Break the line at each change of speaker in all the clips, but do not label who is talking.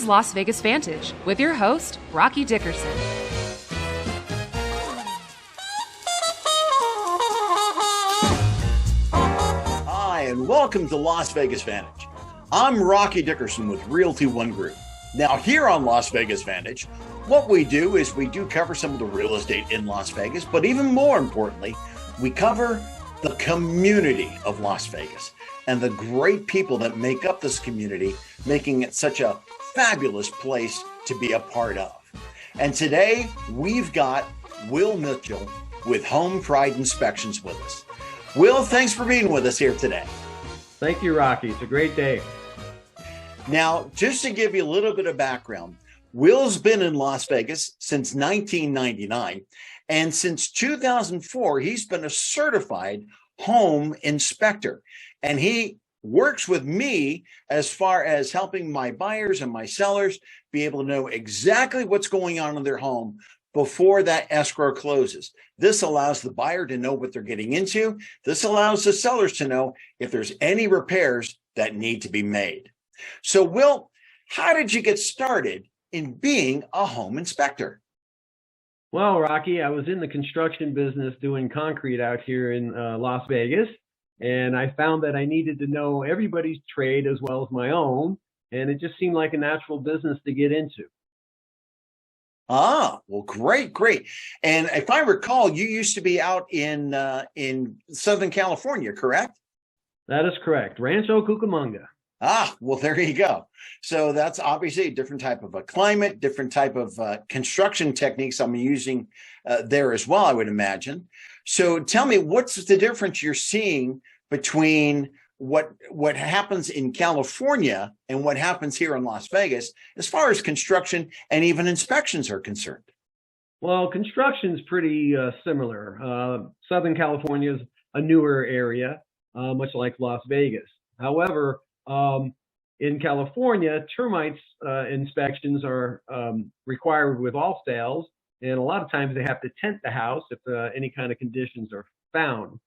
is Las Vegas Vantage with your host, Rocky Dickerson.
Hi, and welcome to Las Vegas Vantage. I'm Rocky Dickerson with Realty One Group. Now, here on Las Vegas Vantage, what we do is we do cover some of the real estate in Las Vegas, but even more importantly, we cover the community of Las Vegas and the great people that make up this community, making it such a fabulous place to be a part of. And today, we've got Will Mitchell with Home Pride Inspections with us. Will, thanks for being with us here today.
Thank you, Rocky. It's a great day.
Now, just to give you a little bit of background, Will's been in Las Vegas since 1999, and since 2004, he's been a certified home inspector. And he works with me as far as helping my buyers and my sellers be able to know exactly what's going on in their home before that escrow closes. This allows the buyer to know what they're getting into. This allows the sellers to know if there's any repairs that need to be made. So, Will, how did you get started in being a home inspector?
Well, Rocky, I was in the construction business doing concrete out here in Las Vegas, and I found that I needed to know everybody's trade as well as my own, and it just seemed like a natural business to get into.
Ah, well, great. And if I recall, you used to be out in Southern California, correct?
That is correct. Rancho Cucamonga.
Ah, well, there you go. So that's obviously a different type of a climate, different type of construction techniques I'm using there as well, I would imagine. So tell me, what's the difference you're seeing between what happens in California and what happens here in Las Vegas as far as construction and even inspections are concerned?
Well, construction's pretty similar. Southern California is a newer area, much like Las Vegas. However, in California, termites inspections are required with all sales, and a lot of times they have to tent the house if any kind of conditions are found.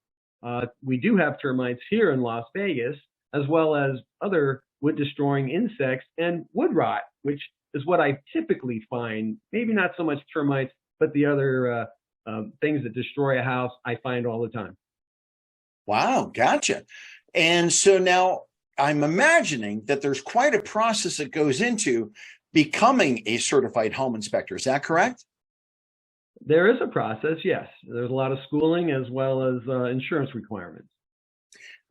We do have termites here in Las Vegas, as well as other wood-destroying insects and wood rot, which is what I typically find. Maybe not so much termites, but the other things that destroy a house I find all the time.
Wow, gotcha. And so now I'm imagining that there's quite a process that goes into becoming a certified home inspector. Is that correct?
There is a process, yes. There's a lot of schooling as well as insurance requirements.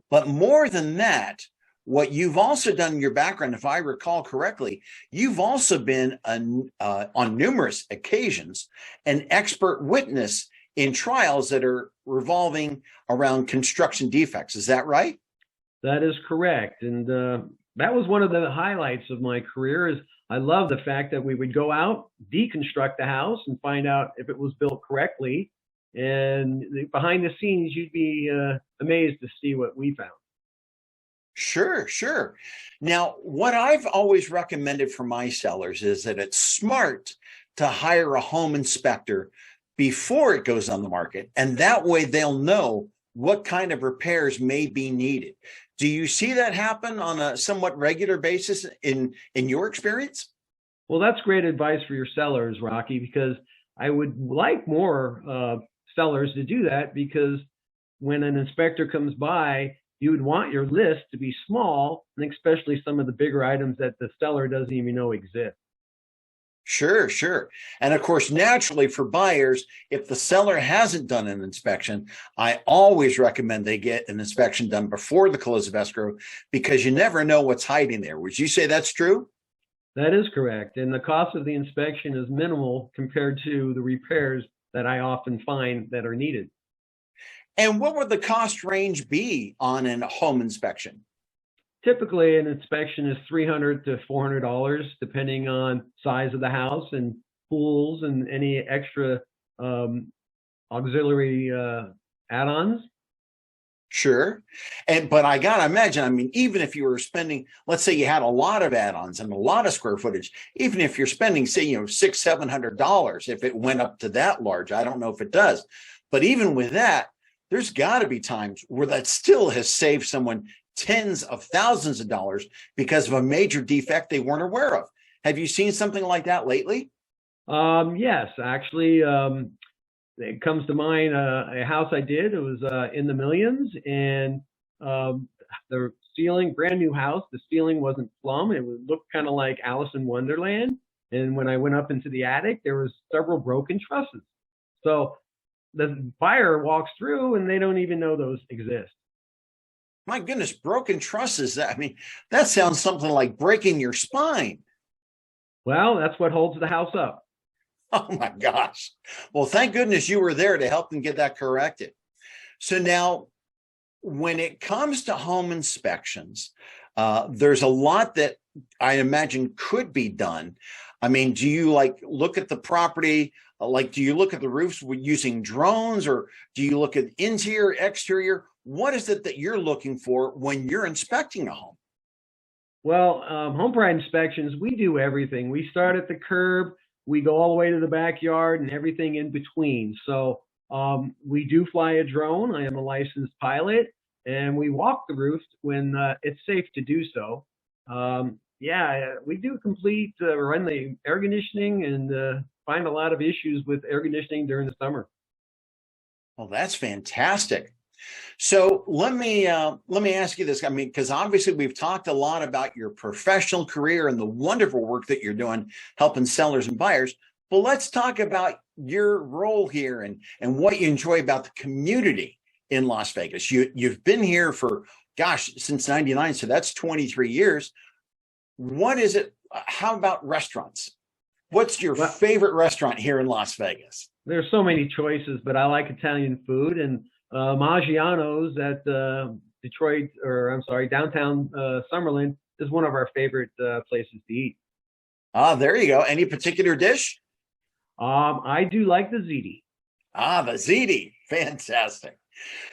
But more than that, what you've also done in your background, if I recall correctly, you've also been on numerous occasions an expert witness in trials that are revolving around construction defects. Is that right?
That is correct. And that was one of the highlights of my career. Is I love the fact that we would go out, deconstruct the house, and find out if it was built correctly. And behind the scenes, you'd be amazed to see what we found.
Sure. Now, what I've always recommended for my sellers is that it's smart to hire a home inspector before it goes on the market. And that way they'll know what kind of repairs may be needed. Do you see that happen on a somewhat regular basis in your experience?
Well, that's great advice for your sellers, Rocky, because I would like more sellers to do that, because when an inspector comes by, you would want your list to be small, and especially some of the bigger items that the seller doesn't even know exist.
Sure. And of course, naturally for buyers, if the seller hasn't done an inspection, I always recommend they get an inspection done before the close of escrow, because you never know what's hiding there. Would you say that's true?
That is correct. And the cost of the inspection is minimal compared to the repairs that I often find that are needed.
And what would the cost range be on a home inspection?
Typically, an inspection is $300 to $400, depending on size of the house and pools and any extra auxiliary add-ons.
Sure. But I got to imagine, even if you were spending, let's say you had a lot of add-ons and a lot of square footage, even if you're spending, say, $600-700, if it went up to that large, I don't know if it does. But even with that, there's got to be times where that still has saved someone tens of thousands of dollars because of a major defect they weren't aware of. Have you seen something like that lately?
Yes, actually, it comes to mind a house I did. It was in the millions, and the ceiling, brand new house, the ceiling wasn't plumb. It would look kind of like Alice in Wonderland. And when I went up into the attic, there was several broken trusses. So the buyer walks through and they don't even know those exist.
My goodness, broken trusses. I mean, that sounds something like breaking your spine.
Well, that's what holds the house up.
Oh my gosh. Well, thank goodness you were there to help them get that corrected. So now, when it comes to home inspections, there's a lot that I imagine could be done. I mean, do you like look at the property? Like, do you look at the roofs using drones, or do you look at interior, exterior? What is it that you're looking for when you're inspecting a home?
Well, home pride inspections, we do everything. We start at the curb, we go all the way to the backyard and everything in between. So we do fly a drone. I am a licensed pilot, and we walk the roof when it's safe to do so. We do complete run the air conditioning and find a lot of issues with air conditioning during the summer.
Well, that's fantastic. So let me ask you this. I mean, because obviously we've talked a lot about your professional career and the wonderful work that you're doing helping sellers and buyers. But let's talk about your role here and what you enjoy about the community in Las Vegas. You've been here for, since 99. So that's 23 years. What is it? How about restaurants? What's your favorite restaurant here in Las Vegas?
There's so many choices, but I like Italian food, and Maggiano's at downtown Summerlin is one of our favorite places to eat.
There you go. Any particular dish?
I do like the ziti.
The ziti. Fantastic.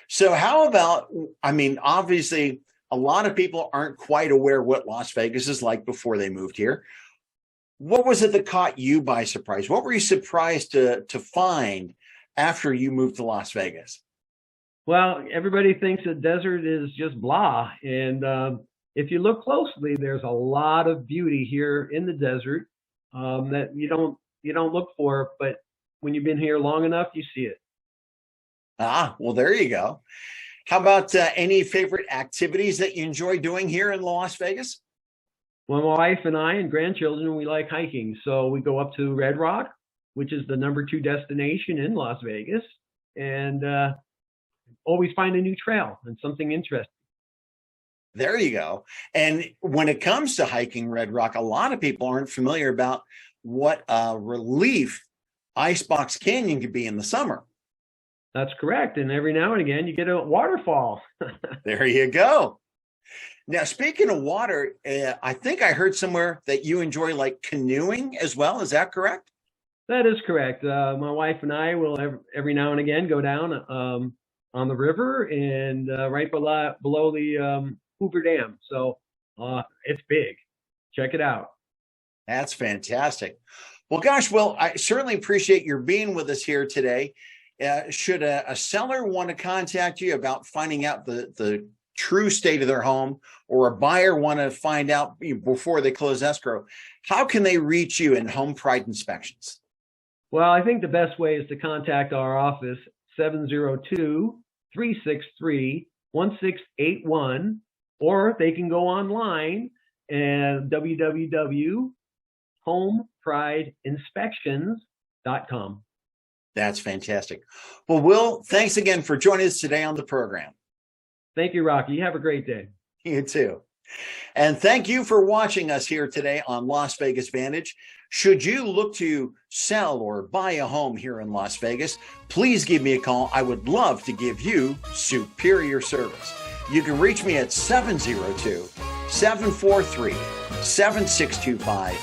So how about, I mean, obviously a lot of people aren't quite aware what Las Vegas is like before they moved here. What was it that caught you by surprise? What were you surprised to find after you moved to Las Vegas?
Well, everybody thinks the desert is just blah. And if you look closely, there's a lot of beauty here in the desert that you don't look for. But when you've been here long enough, you see it.
Well, there you go. How about any favorite activities that you enjoy doing here in Las Vegas?
Well, my wife and I and grandchildren, we like hiking. So we go up to Red Rock, which is the #2 destination in Las Vegas, and always find a new trail and something interesting.
There you go. And when it comes to hiking Red Rock, a lot of people aren't familiar about what relief Icebox Canyon could be in the summer.
That's correct. And every now and again, you get a waterfall.
There you go. Now, speaking of water, I think I heard somewhere that you enjoy like canoeing as well. Is that correct?
That is correct. My wife and I will every now and again go down on the river and right below the Hoover Dam. So it's big. Check it out.
That's fantastic. Well, I certainly appreciate your being with us here today. Should a seller want to contact you about finding out the true state of their home, or a buyer want to find out before they close escrow, how can they reach you in Home Pride Inspections?
Well, I think the best way is to contact our office, 702-363-1681, or they can go online at www.homeprideinspections.com.
That's fantastic. Well, Will, thanks again for joining us today on the program.
Thank you, Rocky. You have a great day.
You too. And thank you for watching us here today on Las Vegas Vantage. Should you look to sell or buy a home here in Las Vegas, please give me a call. I would love to give you superior service. You can reach me at 702-743-7625.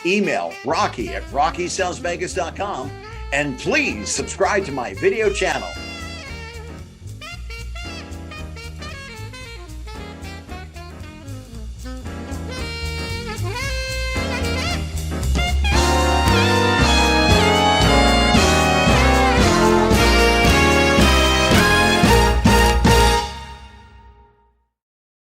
Email Rocky at RockySellsVegas.com. And please subscribe to my video channel.